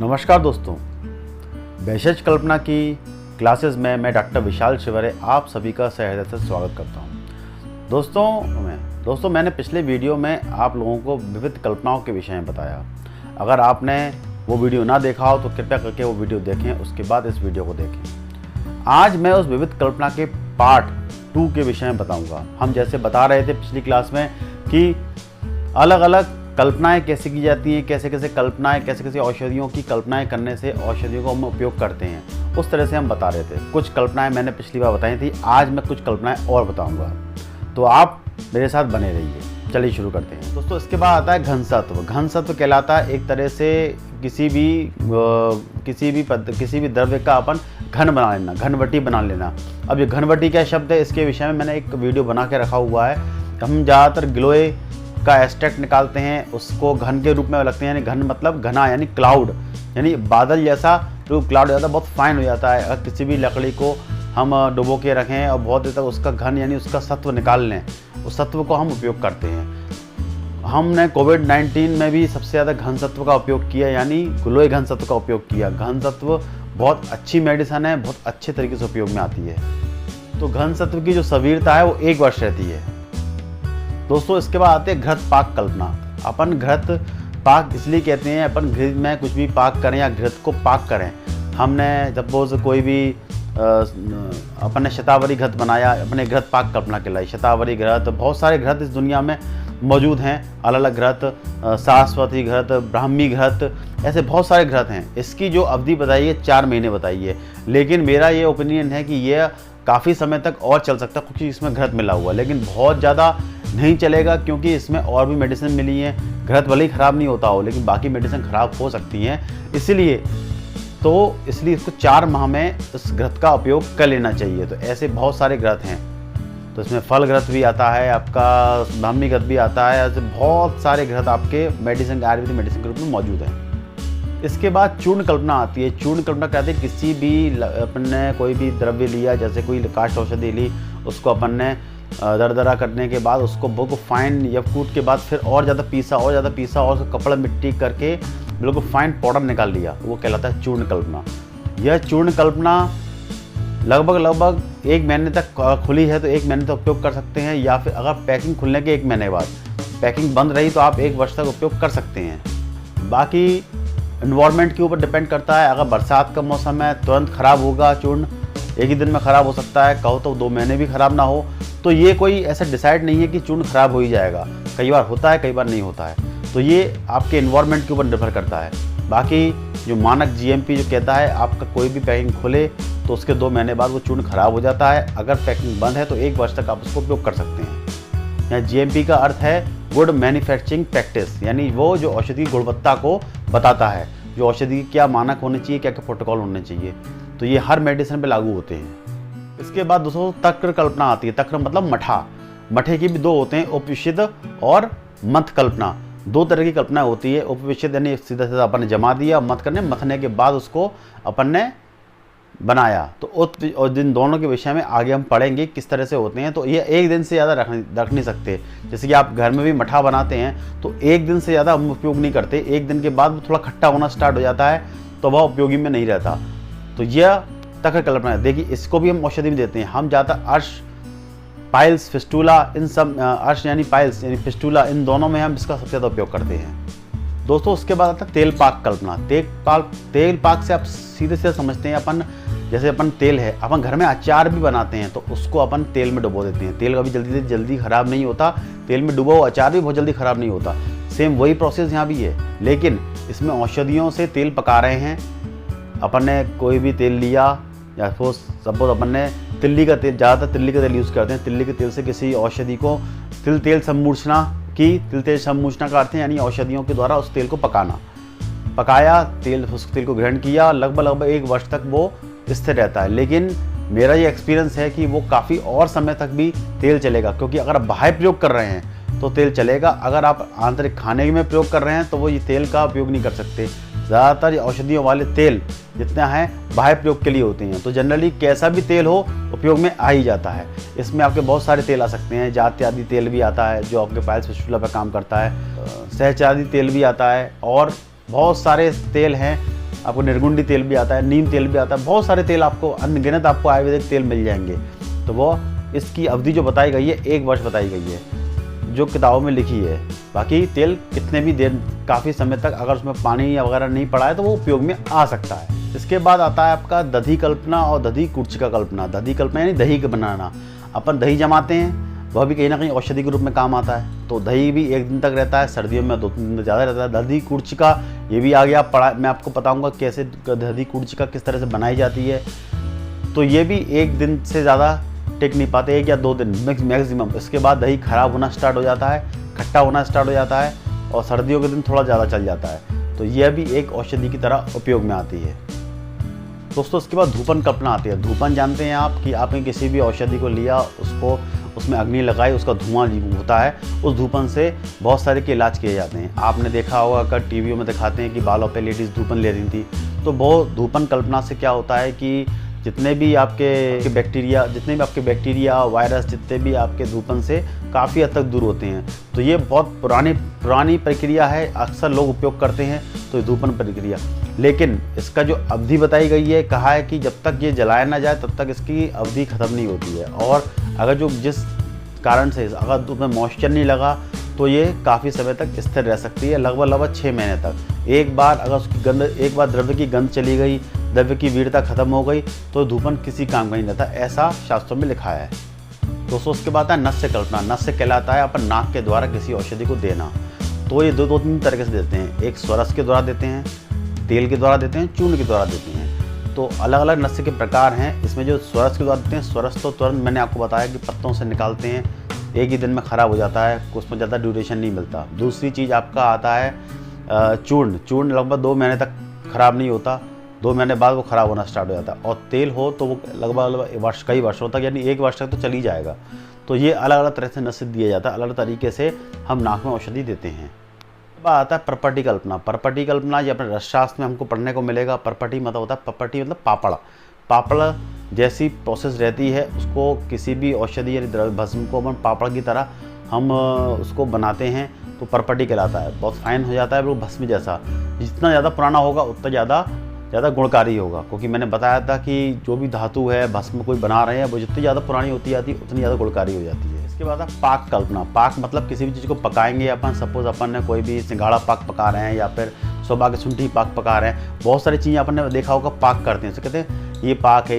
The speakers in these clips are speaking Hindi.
नमस्कार दोस्तों, भेषज कल्पना की क्लासेस में मैं डॉक्टर विशाल शिवरे आप सभी का सहृदय से स्वागत करता हूं। दोस्तों मैंने पिछले वीडियो में आप लोगों को विविध कल्पनाओं के विषय में बताया। अगर आपने वो वीडियो ना देखा हो तो कृपया करके वो वीडियो देखें, उसके बाद इस वीडियो को देखें। आज मैं उस विविध कल्पना के पार्ट 2 के विषय में बताऊँगा। हम जैसे बता रहे थे पिछली क्लास में कि अलग अलग कल्पनाएं कैसे की जाती हैं, कैसे कैसे औषधियों की कल्पनाएं करने से औषधियों को हम उपयोग करते हैं, उस तरह से हम बता रहे थे। कुछ कल्पनाएं मैंने पिछली बार बताई थी, आज मैं कुछ कल्पनाएं और बताऊंगा, तो आप मेरे साथ बने रहिए। चलिए शुरू करते हैं दोस्तों। इसके बाद आता है घनसत्व। घनसत्व कहलाता है एक तरह से किसी भी द्रव्य का अपन घन बना लेना, घनवटी बना लेना। अब ये घनवटी क्या शब्द है, इसके विषय में मैंने एक वीडियो बना के रखा हुआ है। हम ज़्यादातर गिलोय का एक्सट्रैक्ट निकालते हैं, उसको घन के रूप में रखते हैं। यानी घन मतलब घना, यानी क्लाउड, यानी बादल जैसा जो क्लाउड हो जाता है, बहुत फाइन हो जाता है। अगर किसी भी लकड़ी को हम डुबो के रखें और बहुत देर तक उसका घन यानी उसका सत्व निकाल लें, उस सत्व को हम उपयोग करते हैं। हमने कोविड-19 में भी सबसे ज़्यादा घन सत्व का उपयोग किया, यानी गिलोय घन सत्व का उपयोग किया। घन सत्व बहुत अच्छी मेडिसिन है, बहुत अच्छे तरीके से उपयोग में आती है। तो घन सत्व की जो सवीरता है वो 1 वर्ष रहती है दोस्तों। इसके बाद आते हैं घृत पाक कल्पना। अपन घृत पाक इसलिए कहते हैं, अपन घृत में कुछ भी पाक करें या घृत को पाक करें। हमने सपोज कोई भी अपन ने शतावरी घृत बनाया, अपने घृत पाक कल्पना कहलाई। शतावरी घृत, बहुत सारे घृत इस दुनिया में मौजूद हैं, अलग अलग घृत, सारस्वती घृत, ब्राह्मी घृत, ऐसे बहुत सारे घृत हैं। इसकी जो अवधि बताई है 4 महीने बताई है, लेकिन मेरा ये ओपिनियन है कि ये काफ़ी समय तक और चल सकता है, क्योंकि इसमें घृत मिला हुआ है। लेकिन बहुत ज़्यादा नहीं चलेगा, क्योंकि इसमें और भी मेडिसिन मिली है। घृत भले ही ख़राब नहीं होता हो, लेकिन बाकी मेडिसिन ख़राब हो सकती हैं। इसलिए इसको 4 माह में इस घृत का उपयोग कर लेना चाहिए। तो ऐसे बहुत सारे घृत हैं। तो इसमें फल घृत भी आता है, आपका ब्राह्मी घृत भी आता है। ऐसे बहुत सारे घृत आपके मेडिसिन, आयुर्वेदिक मेडिसिन के रूप में मौजूद हैं। इसके बाद चूर्ण कल्पना आती है। चूर्ण कल्पना कहते हैं किसी भी अपन ने कोई भी द्रव्य लिया, जैसे कोई काष्ठ औषधि ली, उसको अपन ने दरदरा करने के बाद उसको बिल्कुल फाइन या कूट के बाद फिर और ज़्यादा पीसा और उसको कपड़ा मिट्टी करके बिल्कुल फाइन पाउडर निकाल लिया, वो कहलाता है चूर्ण कल्पना। यह चूर्ण कल्पना लगभग 1 महीने तक खुली है तो 1 महीने तक उपयोग कर सकते हैं, या फिर अगर पैकिंग खुलने के 1 महीने बाद पैकिंग बंद रही तो आप 1 वर्ष तक उपयोग कर सकते हैं। बाकी इन्वायरमेंट के ऊपर डिपेंड करता है। अगर बरसात का मौसम है तुरंत ख़राब होगा चूर्ण, एक ही दिन में ख़राब हो सकता है, कहो तो 2 महीने भी ख़राब ना हो। तो ये कोई ऐसा डिसाइड नहीं है कि चूर्ण ख़राब हो ही जाएगा। कई बार होता है, कई बार नहीं होता है। तो ये आपके इन्वायरमेंट के ऊपर निर्भर करता है। बाकी जो मानक GMP जो कहता है, आपका कोई भी पैकिंग खुले तो उसके 2 महीने बाद वो चूर्ण ख़राब हो जाता है। अगर पैकिंग बंद है तो 1 वर्ष तक आप उसको उपयोग कर सकते हैं। यहाँ GMP का अर्थ है गुड मैन्युफैक्चरिंग प्रैक्टिस, यानी वो जो औषधि की गुणवत्ता को बताता है, जो औषधि की क्या मानक होने चाहिए, क्या क्या प्रोटोकॉल होने चाहिए। तो ये हर मेडिसिन पे लागू होते हैं। इसके बाद दोस्तों तक्र कल्पना आती है। तक्र मतलब मठा। मठे की भी 2 होते हैं, उपविशिद और मथ कल्पना। 2 तरह की कल्पना होती है। उपविशिद यानी सीधा सीधा अपन ने जमा दिया, मथ करने मथने के बाद उसको अपन ने बनाया। तो और इन दोनों के विषय में आगे हम पढ़ेंगे किस तरह से होते हैं। तो ये 1 दिन से ज़्यादा रख नहीं सकते। जैसे कि आप घर में भी मठा बनाते हैं तो 1 दिन से ज़्यादा हम उपयोग नहीं करते। 1 दिन के बाद वो थोड़ा खट्टा होना स्टार्ट हो जाता है, तो वह उपयोगी में नहीं रहता। तो यह तक्र कल्पना है। देखिए इसको भी हम औषधि में देते हैं। हम ज़्यादा अर्श, पाइल्स, फिस्टूला, इन सब अर्श यानी पाइल्स यानी फिस्टूला, इन दोनों में हम इसका सबसे ज़्यादा उपयोग करते हैं दोस्तों। उसके बाद आता है तेल पाक कल्पना। तेल पाक से आप सीधे सीधे समझते हैं अपन, जैसे अपन तेल है, अपन घर में अचार भी बनाते हैं तो उसको अपन तेल में डुबो देते हैं। तेल कभी जल्दी ख़राब नहीं होता। तेल में डुबो अचार भी बहुत जल्दी ख़राब नहीं होता। सेम वही प्रोसेस यहाँ भी है, लेकिन इसमें औषधियों से तेल पका रहे हैं। अपन ने कोई भी तेल लिया, या सपोज अपन ने तिल्ली का तेल, ज़्यादातर तिल्ली का तेल यूज़ करते हैं। तिल्ली के तेल से किसी औषधि को तेल सम्मूर्छना की। तेल सम्मूर्छना का अर्थ है यानी औषधियों के द्वारा उस तेल को पकाया, उस तेल को ग्रहण किया। लगभग 1 वर्ष तक वो स्थिर रहता है। लेकिन मेरा ये एक्सपीरियंस है कि वो काफ़ी और समय तक भी तेल चलेगा, क्योंकि अगर आप बाह्य प्रयोग कर रहे हैं तो तेल चलेगा। अगर आप आंतरिक खाने में प्रयोग कर रहे हैं तो वो ये तेल का उपयोग नहीं कर सकते। ज़्यादातर औषधियों वाले तेल जितना है बाह्य प्रयोग के लिए होते हैं। तो जनरली कैसा भी तेल हो उपयोग में आ ही जाता है। इसमें आपके बहुत सारे तेल आ सकते हैं। जात्यादि तेल भी आता है जो आपके पाइल्स फिस्टुला पर काम करता है। सहचादी तेल भी आता है और बहुत सारे तेल हैं आपको निर्गुंडी तेल भी आता है, नीम तेल भी आता है, बहुत सारे तेल आपको, अनगिनत आपको आयुर्वेदिक तेल मिल जाएंगे। तो वो इसकी अवधि जो बताई गई है 1 वर्ष बताई गई है जो किताबों में लिखी है। बाकी तेल कितने भी देर, काफ़ी समय तक अगर उसमें पानी वगैरह नहीं पड़ा है तो वो उपयोग में आ सकता है। इसके बाद आता है आपका दधी कल्पना और दधी कुर्चिका कल्पना। दधी कल्पना यानी दही का बनाना। अपन दही जमाते हैं, वह भी कहीं ना कहीं औषधि के रूप में काम आता है। तो दही भी 1 दिन तक रहता है, सर्दियों में 2 दिन ज़्यादा रहता है। दधी कुर्चिका ये भी आ गया पड़ा, मैं आपको बताऊंगा कैसे दधी कुर्चिका किस तरह से बनाई जाती है। तो ये भी 1 दिन से ज़्यादा टिक नहीं पाते, 1 या 2 दिन मैक्सिमम। इसके बाद दही खराब होना स्टार्ट हो जाता है, खट्टा होना स्टार्ट हो जाता है और सर्दियों के दिन थोड़ा ज़्यादा चल जाता है। तो यह भी एक औषधि की तरह उपयोग में आती है। दोस्तों उसके बाद धूपन कल्पना आती है। धूपन जानते हैं आप कि आपने किसी भी औषधि को लिया, उसको उसमें अग्नि लगाई, उसका धुआं होता है, उस धूपन से बहुत सारे के इलाज किए जाते हैं। आपने देखा होगा अगर टीवी में दिखाते हैं कि बालों पे लेडीज़ धूपन ले रही थी, तो वो धूपन कल्पना से क्या होता है कि जितने भी आपके बैक्टीरिया, वायरस, जितने भी आपके धूपन से काफ़ी हद तक दूर होते हैं। तो ये बहुत पुरानी प्रक्रिया है, अक्सर लोग उपयोग करते हैं तो ये धूपन प्रक्रिया। लेकिन इसका जो अवधि बताई गई है, कहा है कि जब तक ये जलाया ना जाए तब तक इसकी अवधि ख़त्म नहीं होती है। और अगर जिस कारण से अगर उसमें मॉइस्चर नहीं लगा तो ये काफ़ी समय तक स्थिर रह सकती है, लगभग 6 महीने तक। एक बार अगर उसकी गंध, एक बार द्रव्य की गंध चली गई, द्रव्य की वीरता खत्म हो गई तो धूपन किसी काम का नहीं रहता, ऐसा शास्त्रों में लिखा है। दोस्तों उसके बाद है नस्य कल्पना। नस्य कहलाता है अपन नाक के द्वारा किसी औषधि को देना। तो ये 2-3 तरीके से देते हैं। एक स्वरस के द्वारा देते हैं, तेल के द्वारा देते हैं, चूर्ण के द्वारा देते हैं। तो अलग अलग नस्य के प्रकार हैं। इसमें जो स्वरस के द्वारा देते हैं, स्वरस तो तुरंत मैंने आपको बताया कि पत्तों से निकालते हैं, 1 ही दिन में ख़राब हो जाता है, उसमें ज़्यादा ड्यूरेशन नहीं मिलता। दूसरी चीज़ आपका आता है चूर्ण लगभग 2 महीने तक ख़राब नहीं होता, 2 महीने बाद वो ख़राब होना स्टार्ट हो जाता है। और तेल हो तो वो लगभग कई वर्षों तक, यानी 1 वर्ष तक तो चल ही जाएगा। तो ये अलग अलग तरह से नस्य दिया जाता है, अलग अलग तरीके से हम नाक में औषधि देते हैं। बात आता है परपटी कल्पना। परपटी कल्पना ये अपने रसशास्त्र में हमको पढ़ने को मिलेगा। परपटी मतलब होता है, पपटी मतलब पापड़। पापड़ जैसी प्रोसेस रहती है, उसको किसी भी औषधि यानी द्रव्य भस्म को अपन पापड़ की तरह हम उसको बनाते हैं तो परपटी कहलाता है। बहुत फाइन हो जाता है वो भस्म जैसा। जितना ज़्यादा पुराना होगा उतना ज़्यादा गुणकारी होगा, क्योंकि मैंने बताया था कि जो भी धातु है, भस्म कोई बना रहे हैं, वो जितनी ज़्यादा पुरानी होती जाती है उतनी ज़्यादा गुणकारी हो जाती है। इसके बाद है पाक कल्पना। पाक मतलब किसी भी चीज़ को पकाएंगे अपन, सपोज अपन ने कोई भी सिंघाड़ा पाक पका रहे हैं या फिर सौभाग्य शुंठी पाक पका रहे हैं, बहुत सारी चीज़ें अपन ने देखा होगा पाक करते हैं। तो कहते हैं ये पाक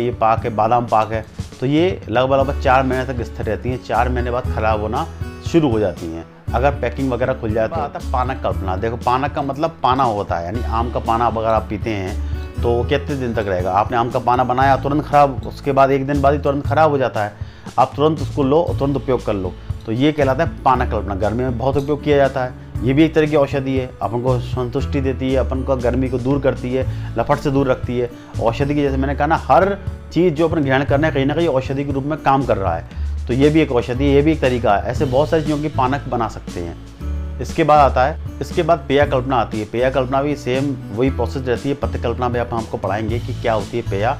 है, बादाम पाक है। तो ये लगभग 4 महीने तक स्थिर रहती हैं, 4 महीने बाद ख़राब होना शुरू हो जाती हैं अगर पैकिंग वगैरह खुल जाए तो। आता है पानक कल्पना। देखो पानक का मतलब पाना होता है, यानी आम का पाना अगर आप पीते हैं तो वो कितने दिन तक रहेगा। आपने आम का पाना बनाया, तुरंत ख़राब, उसके बाद 1 दिन बाद ही तुरंत ख़राब हो जाता है। आप तुरंत उसको लो, तुरंत उपयोग कर लो। तो ये कहलाता है पानक कल्पना। गर्मी में बहुत उपयोग किया जाता है। ये भी एक तरह की औषधि है, अपन को संतुष्टि देती है, अपन को गर्मी को दूर करती है, लपट से दूर रखती है। औषधि की, जैसे मैंने कहा ना, हर चीज़ जो अपन ग्रहण करना है कहीं ना कहीं औषधि के रूप में काम कर रहा है। तो ये भी एक औषधि, ये भी एक तरीका है। ऐसे बहुत सारी चीज़ों की पानक बना सकते हैं। इसके बाद आता है, इसके बाद पेया कल्पना आती है। पेया कल्पना भी सेम वही प्रोसेस रहती है। पत्ते कल्पना में आप हमको पढ़ाएंगे कि क्या होती है पेया।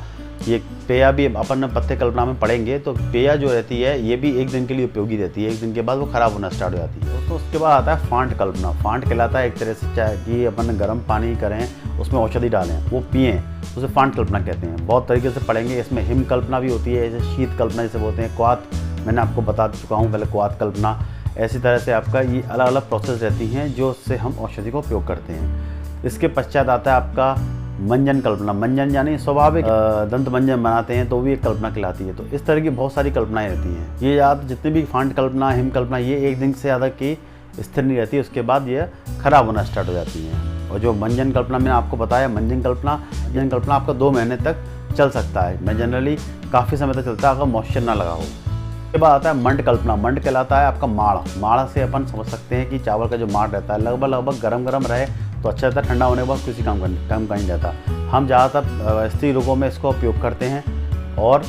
ये पेया भी अपन पत्ते कल्पना में पढ़ेंगे। तो पेया जो रहती है ये भी 1 दिन के लिए उपयोगी रहती है, 1 दिन के बाद वो ख़राब होना स्टार्ट हो जाती है। तो उसके बाद आता है फांट कल्पना। फांट कहलाता है एक तरह से, चाहे कि अपन गर्म पानी करें, उसमें औषधि डालें, वो पिएँ, उसे फांट कल्पना कहते हैं। बहुत तरीके से पढ़ेंगे। इसमें हिम कल्पना भी होती है, जैसे शीत कल्पना जैसे बोलते हैं, क्वात मैंने आपको बता चुका हूँ पहले, क्वात कल्पना। ऐसी तरह से आपका ये अलग अलग प्रोसेस रहती हैं जो उससे हम औषधि को उपयोग करते हैं। इसके पश्चात आता है आपका मंजन कल्पना। मंजन यानी स्वाभाविक दंत मंजन बनाते हैं तो भी एक कल्पना कहलाती है। तो इस तरह की बहुत सारी कल्पनाएं रहती हैं। ये याद जितनी भी फांट कल्पना, हिम कल्पना, ये 1 दिन से ज़्यादा की स्थिर नहीं रहती, उसके बाद ये ख़राब होना स्टार्ट हो जाती हैं। और जो मंजन कल्पना मैंने आपको बताया, मंजन कल्पना आपका 2 महीने तक चल सकता है। मैं जनरली काफ़ी समय तक चलता है अगर मॉइस्चर ना लगा हो। उसके बाद आता है मंड कल्पना। मंड कहलाता है आपका माड़। माड़ से अपन समझ सकते हैं कि चावल का जो माड़ रहता है लगभग गरम रहे तो अच्छा रहता है, ठंडा होने के बाद किसी काम का नहीं रहता। हम ज़्यादातर स्त्री रोगों में इसका उपयोग करते हैं, और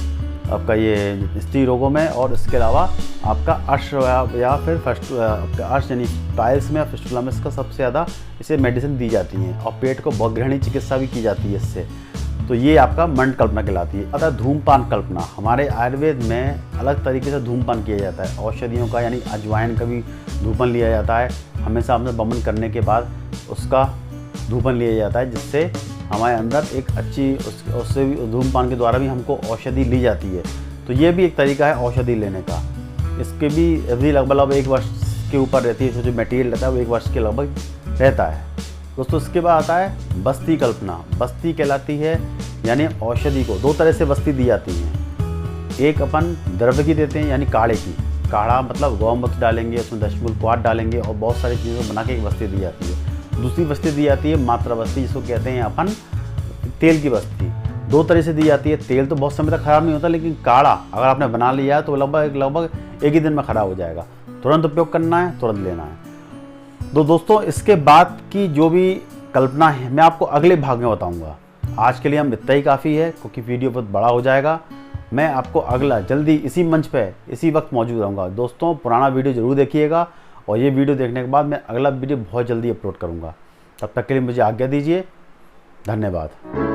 आपका ये स्त्री रोगों में, और इसके अलावा आपका अर्श या फिर आपका अर्श यानी पाइल्स में या फिस्टुला में इसका सबसे ज़्यादा इसे मेडिसिन दी जाती हैं, और पेट को बहुत गृहिणी चिकित्सा भी की जाती है इससे। तो ये आपका मंड कल्पना कहलाती है। अतः धूमपान कल्पना। हमारे आयुर्वेद में अलग तरीके से धूमपान किया जाता है। औषधियों का यानी अजवाइन का भी धूपन लिया जाता है। हमेशा हमने वमन करने के बाद उसका धूपन लिया जाता है, जिससे हमारे अंदर एक अच्छी उससे भी धूम्रपान के द्वारा भी हमको औषधि ली जाती है। तो ये भी एक तरीका है औषधि लेने का। इसके भी अवधि लगभग 1 वर्ष के ऊपर रहती है। जो मटेरियल रहता है वो 1 वर्ष के लगभग रहता है दोस्तों। इसके बाद आता है बस्ती कल्पना। बस्ती कहलाती है यानी औषधि को 2 तरह से बस्ती दी जाती है। एक अपन द्रव्य की देते हैं यानी काढ़े की। काढ़ा मतलब गौमूत्र डालेंगे, उसमें दशमूल क्वाथ डालेंगे और बहुत सारी चीज़ों बना के एक बस्ती दी जाती है। दूसरी बस्ती दी जाती है मात्रा बस्ती, जिसको कहते हैं अपन तेल की बस्ती। 2 तरह से दी जाती है। तेल तो बहुत समय तक ख़राब नहीं होता, लेकिन काढ़ा अगर आपने बना लिया तो लगभग 1 ही दिन में ख़राब हो जाएगा। तुरंत उपयोग करना है, तुरंत लेना है। तो दोस्तों इसके बाद की जो भी कल्पना है मैं आपको अगले भाग में बताऊँगा। आज के लिए हम इतना ही काफ़ी है, क्योंकि वीडियो बहुत बड़ा हो जाएगा। मैं आपको अगला जल्दी इसी मंच पे इसी वक्त मौजूद रहूँगा। दोस्तों पुराना वीडियो ज़रूर देखिएगा और ये वीडियो देखने के बाद मैं अगला वीडियो बहुत जल्दी अपलोड करूँगा। तब तक के लिए मुझे आज्ञा दीजिए। धन्यवाद।